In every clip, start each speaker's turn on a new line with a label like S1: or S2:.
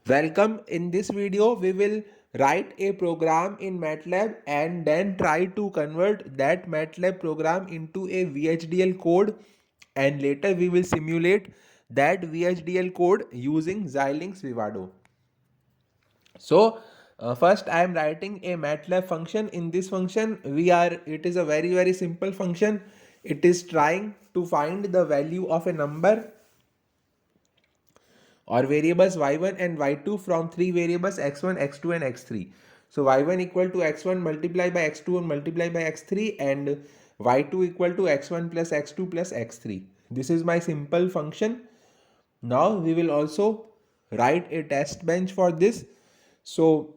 S1: Welcome. In this video we will write a program in MATLAB and then try to convert that MATLAB program into a VHDL code, and later we will simulate that VHDL code using Xilinx Vivado. So first I am writing a MATLAB function. In this function it is a very simple function. It is trying to find the value of a number or variables y1 and y2 from three variables x1, x2 and x3. So y1 equal to x1 multiplied by x2 and multiplied by x3, and y2 equal to x1 plus x2 plus x3. This is my simple function. Now we will also write a test bench for this. So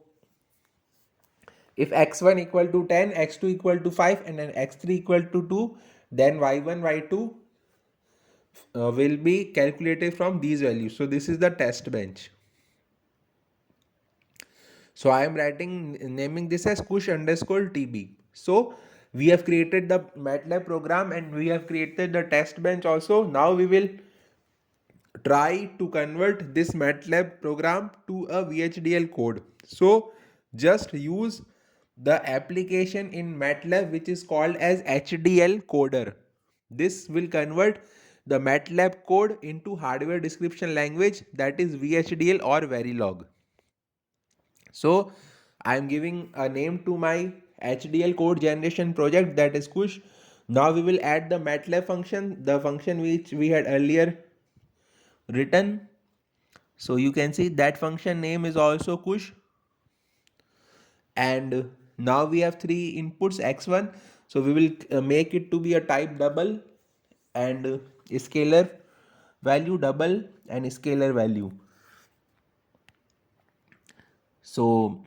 S1: if x1 equal to 10, x2 equal to 5 and then x3 equal to 2, then y1, y2 will be calculated from these values. So this is the test bench. So I am naming this as push underscore TB. So we have created the MATLAB program and we have created the test bench also. Now we will try to convert this MATLAB program to a VHDL code. So just use the application in MATLAB which is called as HDL coder. This will convert the MATLAB code into hardware description language, that is VHDL or Verilog. So I am giving a name to my HDL code generation project, that is push. Now we will add the MATLAB function, the function which we had earlier written. So you can see that function name is also push, and now we have three inputs x1. So we will make it to be a type double and scalar value double and scalar value. So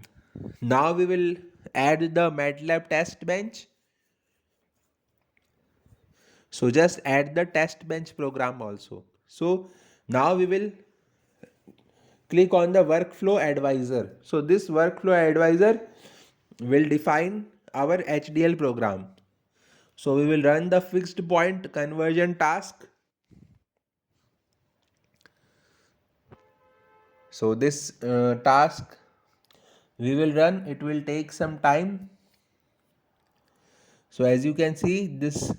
S1: now we will add the MATLAB test bench. So just add the test bench program also. So now we will click on the workflow advisor. So this workflow advisor will define our HDL program. So we will run the fixed point conversion task. So this task we will run, it will take some time. So as you can see, this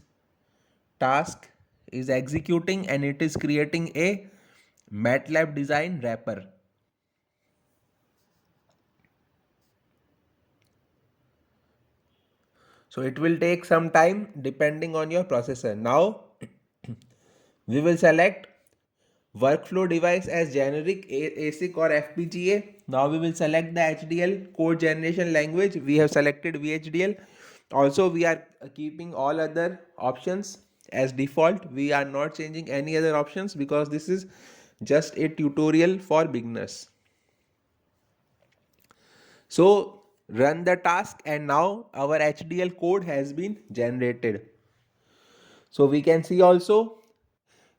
S1: task is executing and it is creating a MATLAB design wrapper. So it will take some time depending on your processor. Now we will select workflow device as generic ASIC or FPGA. Now we will select the HDL code generation language. We have selected VHDL. Also we are keeping all other options as default. We are not changing any other options because this is just a tutorial for beginners. So run the task and now our HDL code has been generated. So we can see also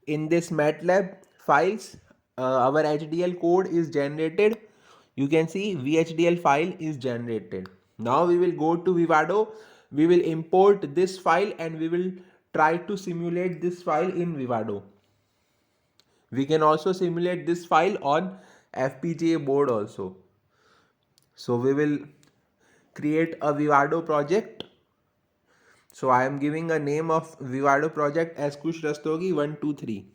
S1: in this MATLAB files our HDL code is generated. You can see VHDL file is generated. Now we will go to Vivado. We will import this file and we will try to simulate this file in Vivado. We can also simulate this file on FPGA board also. So we will create a Vivado project. So I am giving a name of Vivado project as Kush Rastogi 123.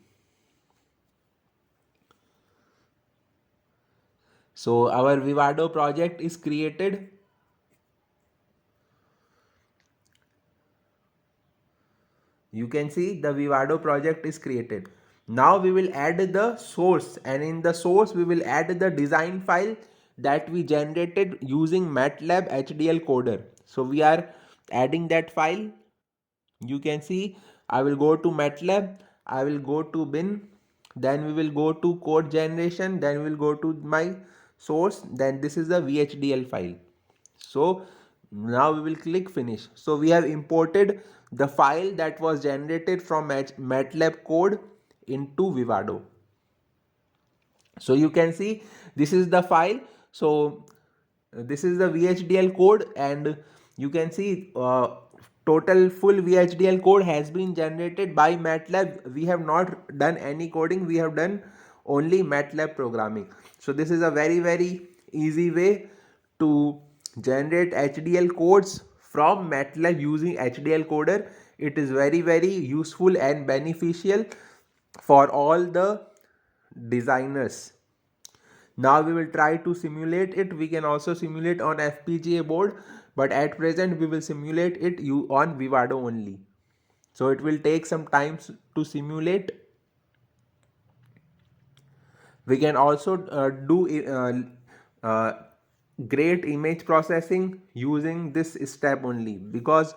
S1: So our Vivado project is created. You can see the Vivado project is created. Now we will add the source, and in the source we will add the design file that we generated using MATLAB HDL coder. So we are adding that file. You can see I will go to MATLAB, I will go to bin, then we will go to code generation, then we will go to my source, then this is the VHDL file. So now we will click finish. So we have imported the file that was generated from MATLAB code into Vivado. So you can see this is the file. So this is the VHDL code, and you can see total full VHDL code has been generated by MATLAB. We have not done any coding, we have done only MATLAB programming. So this is a very easy way to generate HDL codes from MATLAB using HDL coder. It is very useful and beneficial for all the designers. Now we will try to simulate it. We can also simulate on FPGA board, but at present we will simulate it on Vivado only. So it will take some time to simulate. We can also do great image processing using this step only, because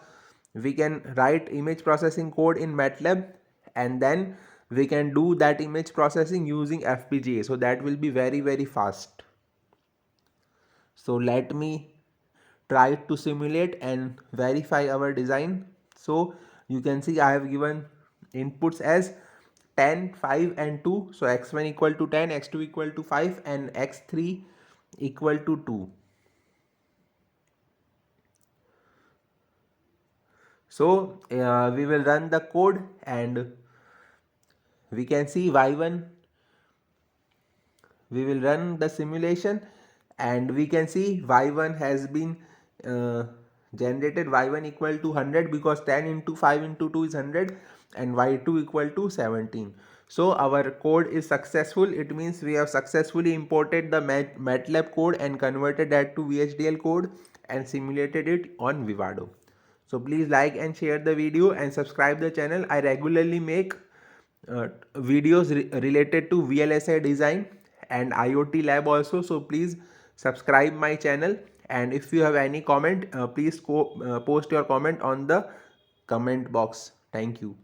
S1: we can write image processing code in MATLAB and then we can do that image processing using FPGA. So that will be very fast. So let me try to simulate and verify our design. So you can see I have given inputs as 10, 5 and 2. So x1 equal to 10, x2 equal to 5 and x3 equal to 2. So we will run the code and we can see y1. We will run the simulation and we can see y1 has been uh, generated. Y1 equal to 100 because 10 into 5 into 2 is 100 and y2 equal to 17. So our code is successful. It means we have successfully imported the MATLAB code and converted that to VHDL code and simulated it on Vivado. So please like and share the video and subscribe the channel. I regularly make videos related to VLSI design and IoT lab also. So please subscribe my channel, and if you have any comment, please post your comment on the comment box. Thank you.